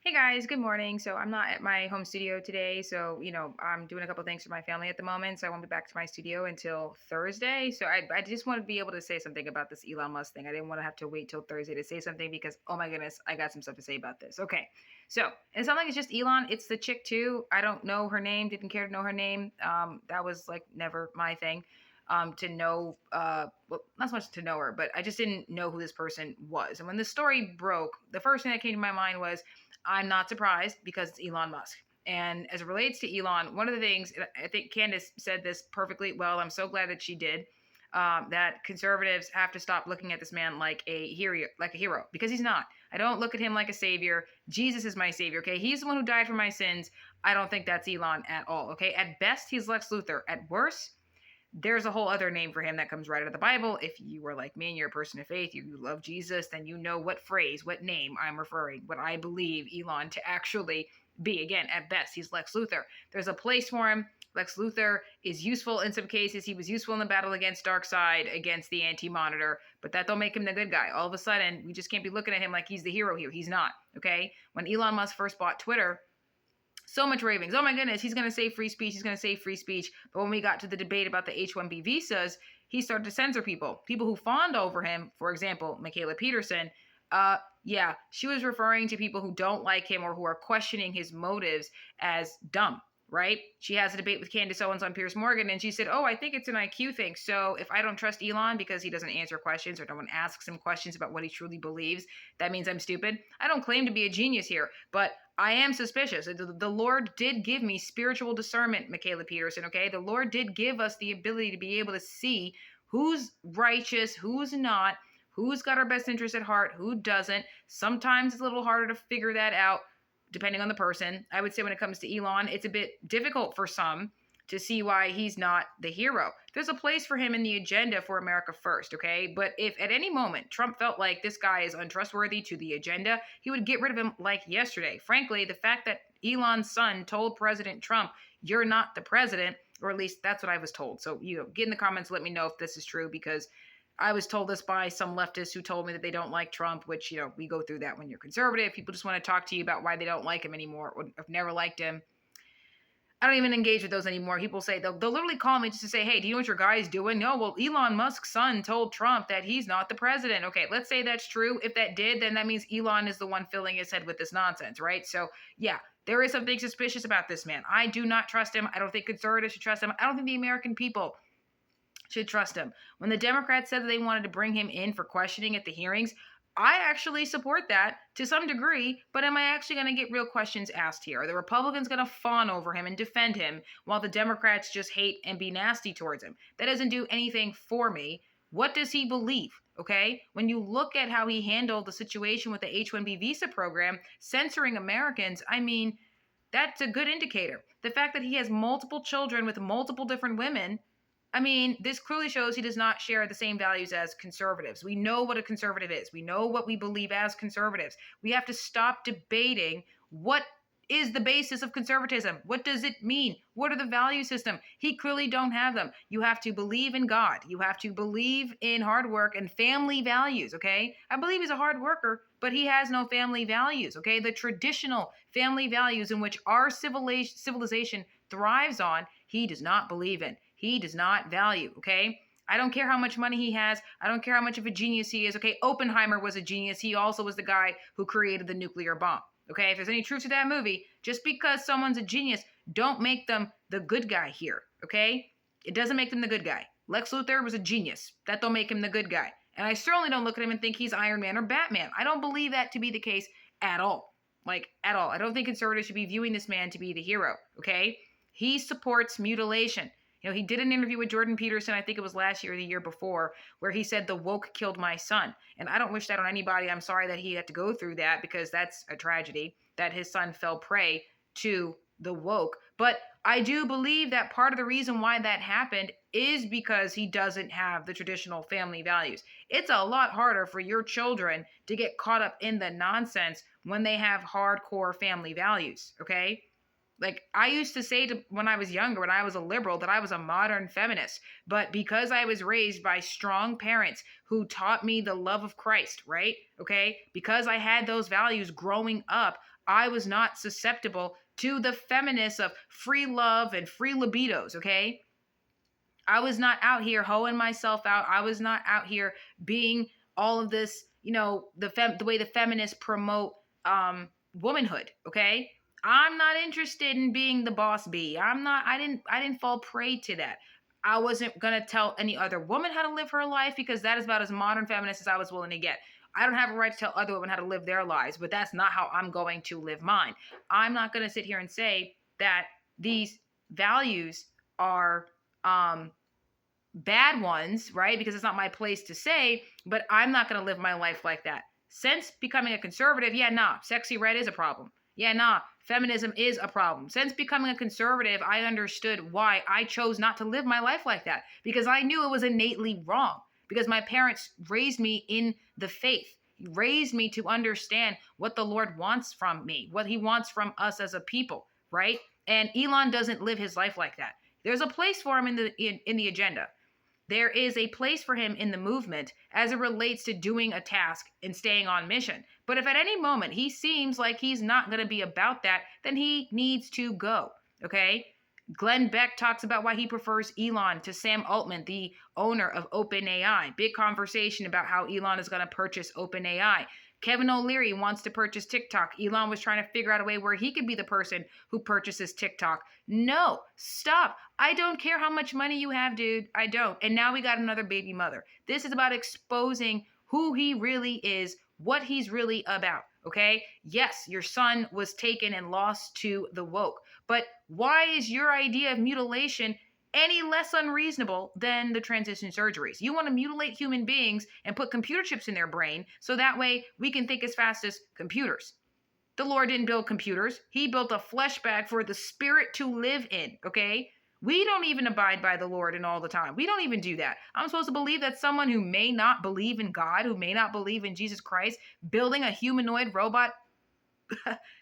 Hey guys, good morning. So I'm not at my home studio today. So, I'm doing a couple things for my family at the moment. So I won't be back to my studio until Thursday. So I just want to be able to say something about this Elon Musk thing. I didn't want to have to wait till Thursday to say something because, oh my goodness, I got some stuff to say about this. Okay. So it's not like it's just Elon, it's the chick too. I don't know her name, didn't care to know her name. That was like never my thing. To know, well, not so much to know her, but I just didn't know who this person was. And when the story broke, the first thing that came to my mind was, I'm not surprised because it's Elon Musk. And as it relates to Elon, one of the things I think Candace said this perfectly well. I'm so glad that she did. That conservatives have to stop looking at this man like a hero, because he's not. I don't look at him like a savior. Jesus is my savior. Okay, he's the one who died for my sins. I don't think that's Elon at all. Okay, at best he's Lex Luthor. At worst, there's a whole other name for him that comes right out of the Bible. If you were like me and you're a person of faith, you love Jesus, then you know what phrase, what name I'm referring, what I believe Elon to actually be. Again, at best, he's Lex Luthor. There's a place for him. Lex Luthor is useful in some cases. He was useful in the battle against Darkseid, against the Anti-Monitor, but that don't make him the good guy. All of a sudden, we just can't be looking at him like he's the hero here. He's not, okay? When Elon Musk first bought Twitter, so much ravings. Oh my goodness, he's going to save free speech. He's going to save free speech. But when we got to the debate about the H-1B visas, he started to censor people. People who fawned over him, for example, Michaela Peterson, yeah, she was referring to people who don't like him or who are questioning his motives as dumb, right? She has a debate with Candace Owens on Piers Morgan, and she said, oh, I think it's an IQ thing. So if I don't trust Elon because he doesn't answer questions or no one asks him questions about what he truly believes, that means I'm stupid. I don't claim to be a genius here, but I am suspicious. The Lord did give me spiritual discernment, Michaela Peterson, okay? The Lord did give us the ability to be able to see who's righteous, who's not, who's got our best interest at heart, who doesn't. Sometimes it's a little harder to figure that out depending on the person. I would say when it comes to Elon, it's a bit difficult for some to see why he's not the hero. There's a place for him in the agenda for America First, okay? But if at any moment Trump felt like this guy is untrustworthy to the agenda, he would get rid of him like yesterday. Frankly, the fact that Elon's son told President Trump, you're not the president, or at least that's what I was told. So, get in the comments, let me know if this is true, because I was told this by some leftists who told me that they don't like Trump, which, we go through that when you're conservative. People just want to talk to you about why they don't like him anymore or have never liked him. I don't even engage with those anymore. People say they'll literally call me just to say, hey, do you know what your guy is doing? No, well, Elon Musk's son told Trump that he's not the president. Okay, let's say that's true. If that did, then that means Elon is the one filling his head with this nonsense, right? So, yeah, there is something suspicious about this man. I do not trust him. I don't think conservatives should trust him. I don't think the American people should trust him. When the Democrats said that they wanted to bring him in for questioning at the hearings, I actually support that to some degree, but am I actually going to get real questions asked here? Are the Republicans going to fawn over him and defend him while the Democrats just hate and be nasty towards him? That doesn't do anything for me. What does he believe? Okay? When you look at how he handled the situation with the H-1B visa program, censoring Americans, I mean, that's a good indicator. The fact that he has multiple children with multiple different women, I mean, this clearly shows he does not share the same values as conservatives. We know what a conservative is. We know what we believe as conservatives. We have to stop debating what is the basis of conservatism. What does it mean? What are the value system? He clearly don't have them. You have to believe in God. You have to believe in hard work and family values, okay? I believe he's a hard worker, but he has no family values, okay? The traditional family values in which our civilization thrives on, he does not believe in. He does not value, okay? I don't care how much money he has. I don't care how much of a genius he is, okay? Oppenheimer was a genius. He also was the guy who created the nuclear bomb, okay? If there's any truth to that movie, just because someone's a genius, don't make them the good guy here, okay? It doesn't make them the good guy. Lex Luthor was a genius. That don't make him the good guy. And I certainly don't look at him and think he's Iron Man or Batman. I don't believe that to be the case at all. Like, at all. I don't think conservatives should be viewing this man to be the hero, okay? He supports mutilation. He did an interview with Jordan Peterson, I think it was last year or the year before, where he said the woke killed my son. And I don't wish that on anybody. I'm sorry that he had to go through that, because that's a tragedy that his son fell prey to the woke. But I do believe that part of the reason why that happened is because he doesn't have the traditional family values. It's a lot harder for your children to get caught up in the nonsense when they have hardcore family values, okay? Like I used to say to when I was younger, when I was a liberal, that I was a modern feminist. But because I was raised by strong parents who taught me the love of Christ, right? Okay? Because I had those values growing up, I was not susceptible to the feminists of free love and free libidos, okay? I was not out here hoeing myself out. I was not out here being all of this, the way the feminists promote womanhood, okay? I'm not interested in being the boss bee. I didn't fall prey to that. I wasn't going to tell any other woman how to live her life because that is about as modern feminist as I was willing to get. I don't have a right to tell other women how to live their lives, but that's not how I'm going to live mine. I'm not going to sit here and say that these values are um bad ones, right? Because it's not my place to say, but I'm not going to live my life like that. Since becoming a conservative, yeah, nah, sexy red is a problem. Yeah, nah, feminism is a problem. Since becoming a conservative, I understood why I chose not to live my life like that because I knew it was innately wrong. Because my parents raised me in the faith, raised me to understand what the Lord wants from me, what he wants from us as a people, right? And Elon doesn't live his life like that. There's a place for him in the agenda. There is a place for him in the movement as it relates to doing a task and staying on mission. But if at any moment he seems like he's not going to be about that, then he needs to go. Okay? Glenn Beck talks about why he prefers Elon to Sam Altman, the owner of OpenAI. Big conversation about how Elon is going to purchase OpenAI. Kevin O'Leary wants to purchase TikTok. Elon was trying to figure out a way where he could be the person who purchases TikTok. No, stop. I don't care how much money you have, dude. I don't. And now we got another baby mother. This is about exposing who he really is, what he's really about. Okay? Yes, your son was taken and lost to the woke. But why is your idea of mutilation any less unreasonable than the transition surgeries? You want to mutilate human beings and put computer chips in their brain so that way we can think as fast as computers. The Lord didn't build computers. He built a flesh bag for the spirit to live in, okay? We don't even abide by the Lord in all the time. We don't even do that. I'm supposed to believe that someone who may not believe in God, who may not believe in Jesus Christ, building a humanoid robot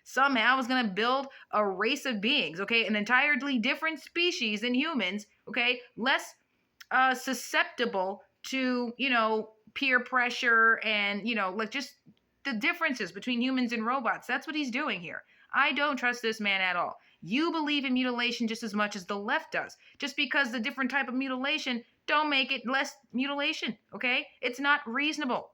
somehow is going to build a race of beings, okay? An entirely different species than humans, okay? Less susceptible to, peer pressure and, like just the differences between humans and robots. That's what he's doing here. I don't trust this man at all. You believe in mutilation just as much as the left does. Just because the different type of mutilation don't make it less mutilation, okay? It's not reasonable.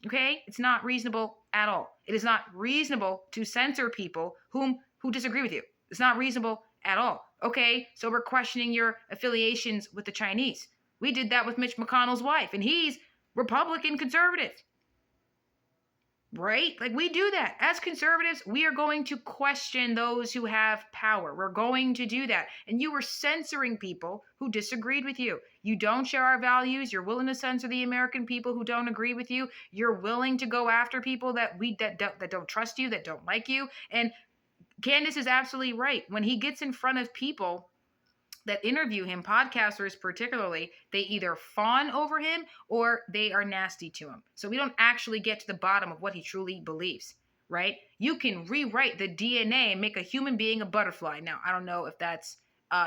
Okay? It's not reasonable at all. It is not reasonable to censor people who disagree with you. It's not reasonable at all. Okay? So we're questioning your affiliations with the Chinese. We did that with Mitch McConnell's wife, and he's Republican conservative. Right? Like we do that. As conservatives, we are going to question those who have power. We're going to do that. And you were censoring people who disagreed with you. You don't share our values. You're willing to censor the American people who don't agree with you. You're willing to go after people that don't trust you, that don't like you. And Candace is absolutely right. When he gets in front of people that interview him, podcasters particularly, they either fawn over him or they are nasty to him. So we don't actually get to the bottom of what he truly believes, right? You can rewrite the DNA and make a human being a butterfly. Now, I don't know if that's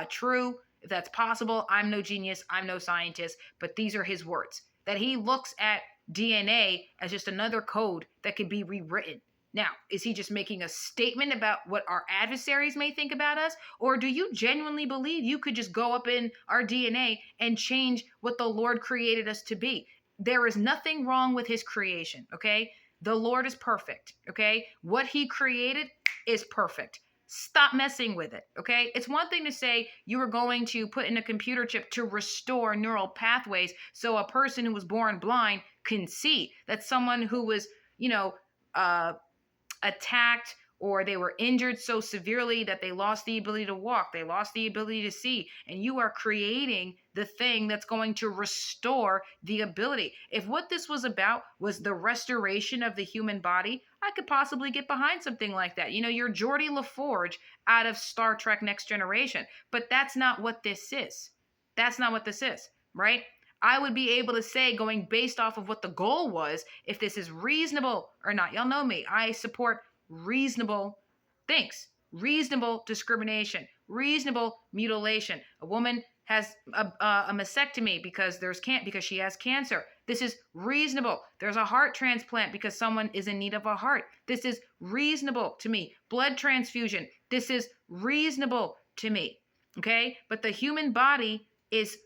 true, if that's possible. I'm no genius, I'm no scientist, but these are his words. That he looks at DNA as just another code that can be rewritten. Now, is he just making a statement about what our adversaries may think about us? Or do you genuinely believe you could just go up in our DNA and change what the Lord created us to be? There is nothing wrong with his creation, okay? The Lord is perfect, okay? What he created is perfect. Stop messing with it, okay? It's one thing to say you were going to put in a computer chip to restore neural pathways so a person who was born blind can see. That someone who was, attacked or they were injured so severely that they lost the ability to walk, they lost the ability to see, and you are creating the thing that's going to restore the ability. If what this was about was the restoration of the human body, I could possibly get behind something like that. You're Geordie LaForge out of Star Trek Next Generation, but that's not what this is. That's not what this is, right? I would be able to say, going based off of what the goal was, if this is reasonable or not. Y'all know me. I support reasonable things. reasonable discrimination, reasonable mutilation. A woman has a mastectomy because she has cancer. This is reasonable. There's a heart transplant because someone is in need of a heart. This is reasonable to me. Blood transfusion. This is reasonable to me. Okay? But the human body is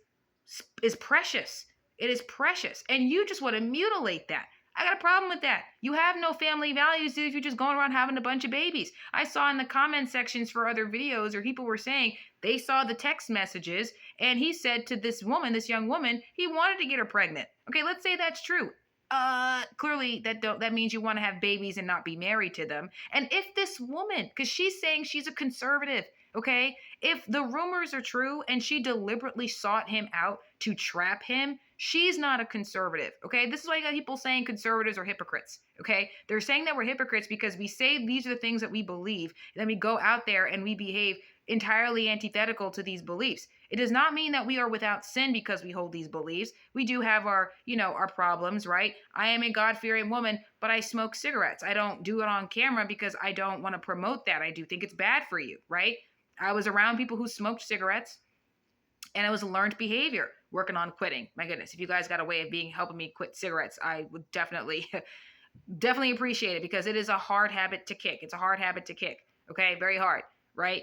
precious. It is precious. And you just want to mutilate that. I got a problem with that. You have no family values, dude, if you're just going around having a bunch of babies. I saw in the comment sections for other videos or people were saying they saw the text messages and he said to this woman, this young woman, he wanted to get her pregnant. Okay, let's say that's true. Clearly that means you want to have babies and not be married to them. And if this woman, because she's saying she's a conservative, okay, if the rumors are true and she deliberately sought him out to trap him, she's not a conservative, okay? This is why you got people saying conservatives are hypocrites, okay? They're saying that we're hypocrites because we say these are the things that we believe, and then we go out there and we behave entirely antithetical to these beliefs. It does not mean that we are without sin because we hold these beliefs. We do have our problems, right? I am a God-fearing woman, but I smoke cigarettes. I don't do it on camera because I don't want to promote that. I do think it's bad for you, right? I was around people who smoked cigarettes, and it was a learned behavior, working on quitting. My goodness, if you guys got a way of helping me quit cigarettes, I would definitely appreciate it because it is a hard habit to kick. It's a hard habit to kick, okay? Very hard, right?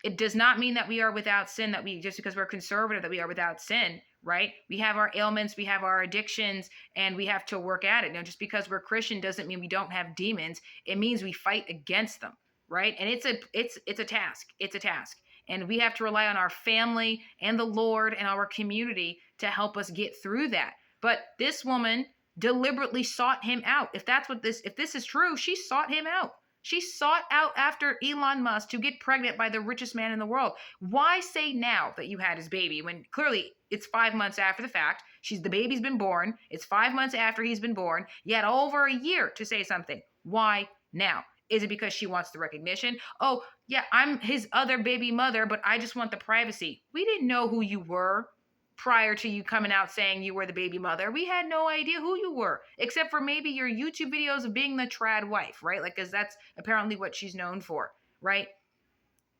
It does not mean that we are without sin, that we, just because we're conservative, that we are without sin, right? We have our ailments, we have our addictions, and we have to work at it. Now, just because we're Christian doesn't mean we don't have demons. It means we fight against them, right? And it's a task. It's a task. And we have to rely on our family and the Lord and our community to help us get through that. But this woman deliberately sought him out. If this is true, she sought him out. She sought out after Elon Musk to get pregnant by the richest man in the world. Why say now that you had his baby when clearly it's 5 months after the fact? The baby's been born. It's 5 months after he's been born. You had over a year to say something. Why now? Is it because she wants the recognition? Oh, yeah, I'm his other baby mother, but I just want the privacy. We didn't know who you were prior to you coming out saying you were the baby mother. We had no idea who you were, except for maybe your YouTube videos of being the trad wife, right? Like, because that's apparently what she's known for, right?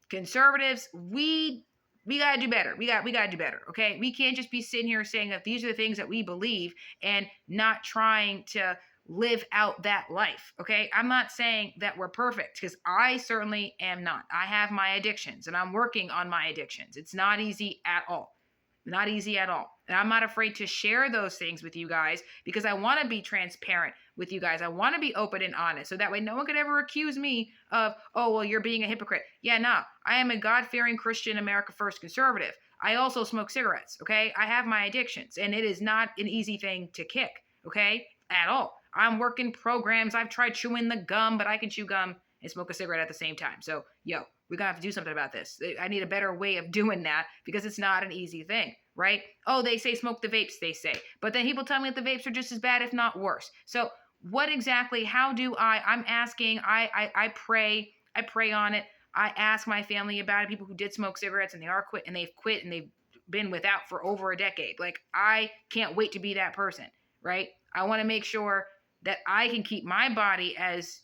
Conservatives, we got to do better. We got to do better, okay? We can't just be sitting here saying that these are the things that we believe and not trying to live out that life, okay? I'm not saying that we're perfect because I certainly am not. I have my addictions and I'm working on my addictions. It's not easy at all. Not easy at all. And I'm not afraid to share those things with you guys because I want to be transparent with you guys. I want to be open and honest so that way no one could ever accuse me of, oh, well, you're being a hypocrite. Yeah, no. I am a God-fearing Christian, America First conservative. I also smoke cigarettes, okay? I have my addictions and it is not an easy thing to kick, okay? At all. I'm working programs. I've tried chewing the gum, but I can chew gum and smoke a cigarette at the same time. So, we're going to have to do something about this. I need a better way of doing that because it's not an easy thing, right? Oh, they say smoke the vapes, they say. But then people tell me that the vapes are just as bad, if not worse. So what exactly, how do I'm asking, I pray on it. I ask my family about it, people who did smoke cigarettes and they've quit and they've been without for over a decade. Like, I can't wait to be that person, right? I want to make sure that I can keep my body as,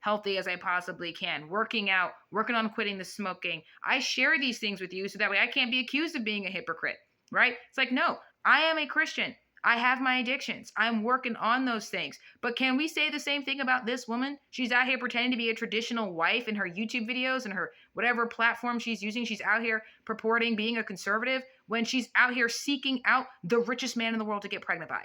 healthy as I possibly can, working out, working on quitting the smoking. I share these things with you so that way I can't be accused of being a hypocrite, right? It's like, no, I am a Christian. I have my addictions. I'm working on those things. But can we say the same thing about this woman? She's out here pretending to be a traditional wife in her YouTube videos and her whatever platform she's using. She's out here purporting being a conservative when she's out here seeking out the richest man in the world to get pregnant by.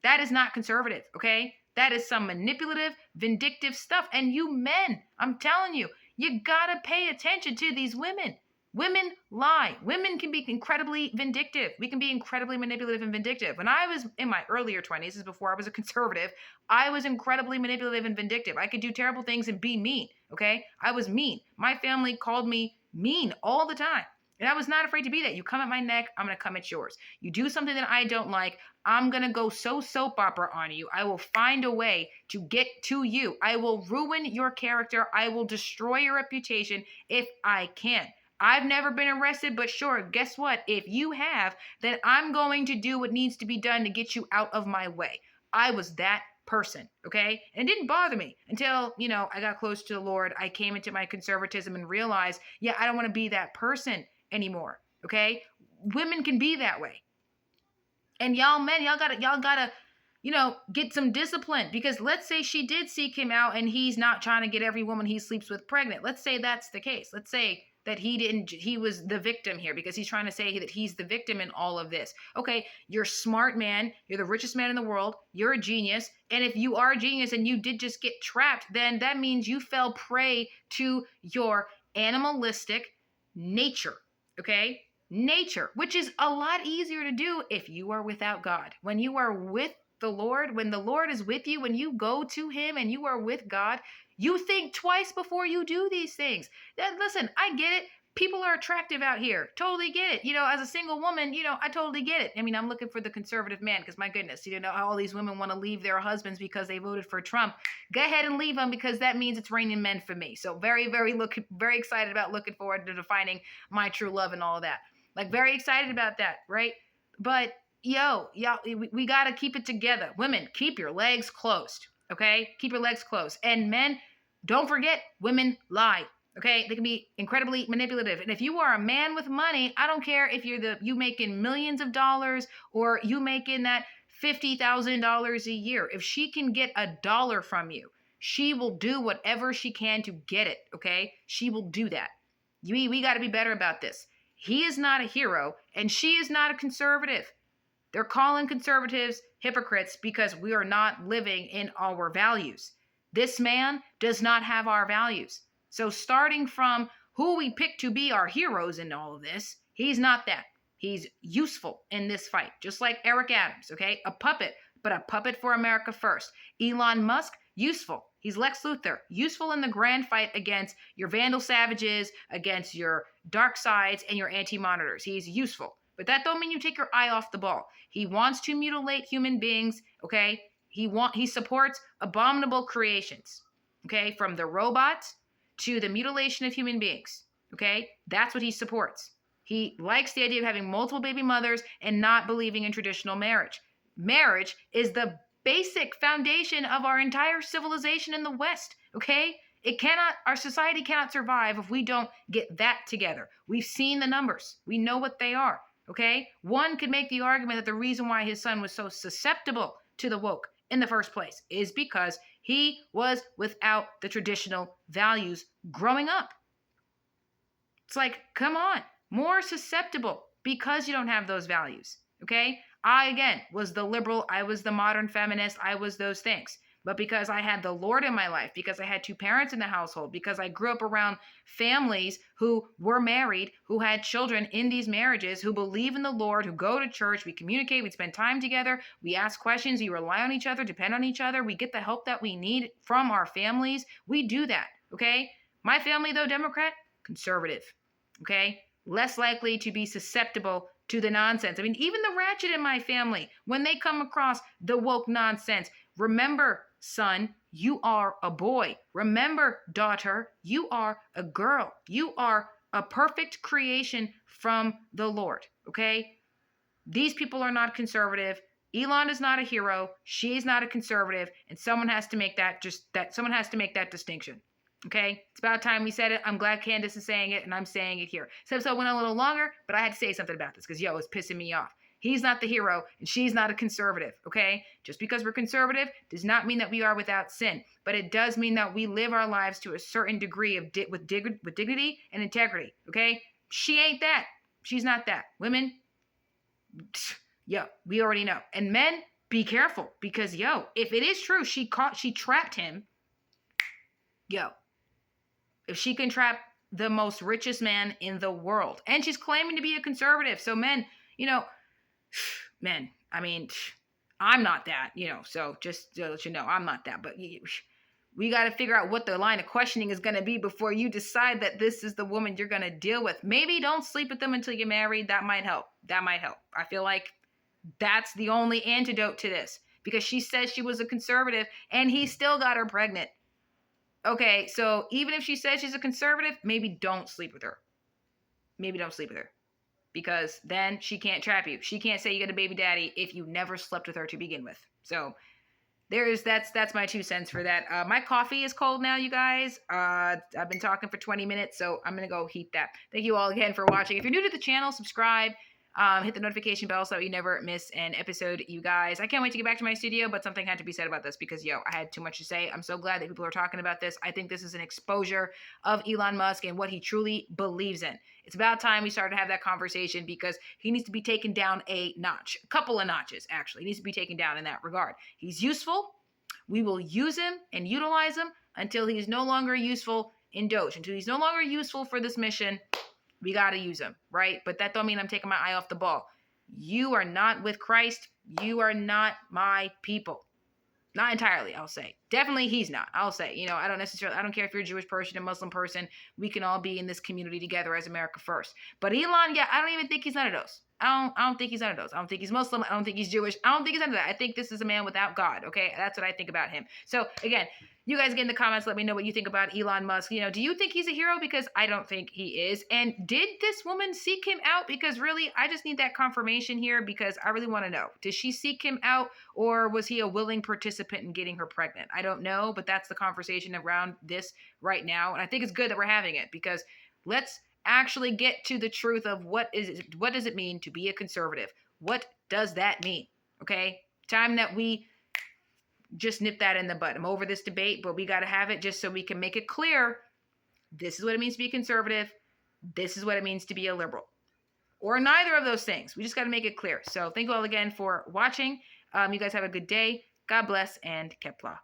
That is not conservative, okay? That is some manipulative, vindictive stuff. And you men, I'm telling you, you gotta pay attention to these women. Women lie. Women can be incredibly vindictive. We can be incredibly manipulative and vindictive. When I was in my earlier 20s, this is before I was a conservative, I was incredibly manipulative and vindictive. I could do terrible things and be mean, okay? I was mean. My family called me mean all the time. And I was not afraid to be that. You come at my neck, I'm going to come at yours. You do something that I don't like, I'm going to go soap opera on you. I will find a way to get to you. I will ruin your character. I will destroy your reputation if I can. I've never been arrested, but sure, guess what? If you have, then I'm going to do what needs to be done to get you out of my way. I was that person. Okay. And it didn't bother me until, I got close to the Lord. I came into my conservatism and realized, yeah, I don't want to be that person anymore. Okay. Women can be that way. And y'all men, y'all gotta, get some discipline, because let's say she did seek him out and he's not trying to get every woman he sleeps with pregnant. Let's say that's the case. Let's say that he was the victim here, because he's trying to say that he's the victim in all of this. Okay, you're a smart man, you're the richest man in the world, you're a genius, and if you are a genius and you did just get trapped, then that means you fell prey to your animalistic nature. Okay, nature, which is a lot easier to do if you are without God. When you are with the Lord, when the Lord is with you, when you go to him and you are with God, you think twice before you do these things. Listen, I get it. People are attractive out here. Totally get it. As a single woman, I totally get it. I mean, I'm looking for the conservative man, because my goodness, how all these women want to leave their husbands because they voted for Trump. Go ahead and leave them, because that means it's raining men for me. So very, very excited about looking forward to defining my true love and all of that. Like, very excited about that, right? But y'all, we got to keep it together. Women, keep your legs closed, okay? Keep your legs closed. And men, don't forget, women lie, okay? They can be incredibly manipulative. And if you are a man with money, I don't care if you making millions of dollars or you making that $50,000 a year. If she can get $1 from you, she will do whatever she can to get it, okay? She will do that. We got to be better about this. He is not a hero, and she is not a conservative. They're calling conservatives hypocrites because we are not living in our values. This man does not have our values. So starting from who we pick to be our heroes in all of this, he's not that. He's useful in this fight, just like Eric Adams, okay? A puppet, but a puppet for America first. Elon Musk, useful. He's Lex Luthor, useful in the grand fight against your Vandal savages, against your dark sides, and your anti-monitors. He's useful. But that don't mean you take your eye off the ball. He wants to mutilate human beings, okay? He supports abominable creations, okay? From the robots to the mutilation of human beings, okay? That's what he supports. He likes the idea of having multiple baby mothers and not believing in traditional marriage. Marriage is the basic foundation of our entire civilization in the West, okay? Our society cannot survive if we don't get that together. We've seen the numbers. We know what they are, okay? One could make the argument that the reason why his son was so susceptible to the woke in the first place is because he was without the traditional values growing up. It's like, come on, more susceptible because you don't have those values, okay? I, again, was the liberal. I was the modern feminist. I was those things. But because I had the Lord in my life, because I had two parents in the household, because I grew up around families who were married, who had children in these marriages, who believe in the Lord, who go to church, we communicate, we spend time together, we ask questions, we rely on each other, depend on each other, we get the help that we need from our families. We do that, okay? My family, though, Democrat, conservative, okay? Less likely to be susceptible to the nonsense. I mean, even the ratchet in my family, when they come across the woke nonsense, remember, son, you are a boy. Remember, daughter, you are a girl. You are a perfect creation from the Lord, okay? These people are not conservative. Elon is not a hero. She is not a conservative, and someone has to make that distinction. Okay, it's about time we said it. I'm glad Candace is saying it, and I'm saying it here. This episode went a little longer, but I had to say something about this because, it's pissing me off. He's not the hero, and she's not a conservative, okay? Just because we're conservative does not mean that we are without sin, but it does mean that we live our lives to a certain degree of with dignity and integrity, okay? She ain't that. She's not that. Women, we already know. And men, be careful, because, if it is true, she trapped him, if she can trap the most richest man in the world, and she's claiming to be a conservative. So men, men, I mean, I'm not that, so just to let you know, I'm not that, but we got to figure out what the line of questioning is going to be before you decide that this is the woman you're going to deal with. Maybe don't sleep with them until you're married. That might help. I feel like that's the only antidote to this, because she says she was a conservative and he still got her pregnant. Okay, so even if she says she's a conservative, maybe don't sleep with her. Because then she can't trap you. She can't say you got a baby daddy if you never slept with her to begin with. So That's my 2 cents for that. My coffee is cold now, you guys. I've been talking for 20 minutes, so I'm gonna go heat that. Thank you all again for watching. If you're new to the channel, subscribe. Hit the notification bell so that you never miss an episode, you guys. I can't wait to get back to my studio, but something had to be said about this because, I had too much to say. I'm so glad that people are talking about this. I think this is an exposure of Elon Musk and what he truly believes in. It's about time we started to have that conversation because he needs to be taken down a notch, a couple of notches, actually. He needs to be taken down in that regard. He's useful. We will use him and utilize him until he's no longer useful in Doge, until he's no longer useful for this mission. We got to use him, right? But that don't mean I'm taking my eye off the ball. You are not with Christ. You are not my people. Not entirely, I'll say. Definitely he's not. I'll say, I don't care if you're a Jewish person, a Muslim person. We can all be in this community together as America first. But Elon, I don't even think he's none of those. I don't think he's none of those. I don't think he's Muslim. I don't think he's Jewish. I don't think he's none of that. I think this is a man without God, okay? That's what I think about him. So, again, you guys get in the comments. Let me know what you think about Elon Musk. Do you think he's a hero? Because I don't think he is. And did this woman seek him out? Because really, I just need that confirmation here because I really want to know. Did she seek him out or was he a willing participant in getting her pregnant? I don't know, but that's the conversation around this right now. And I think it's good that we're having it because let's actually get to the truth of what does it mean to be a conservative? What does that mean? Okay? Time that we just nip that in the bud. I'm over this debate, but we got to have it just so we can make it clear. This is what it means to be conservative. This is what it means to be a liberal. Or neither of those things. We just got to make it clear. So thank you all again for watching. You guys have a good day. God bless and Kepla.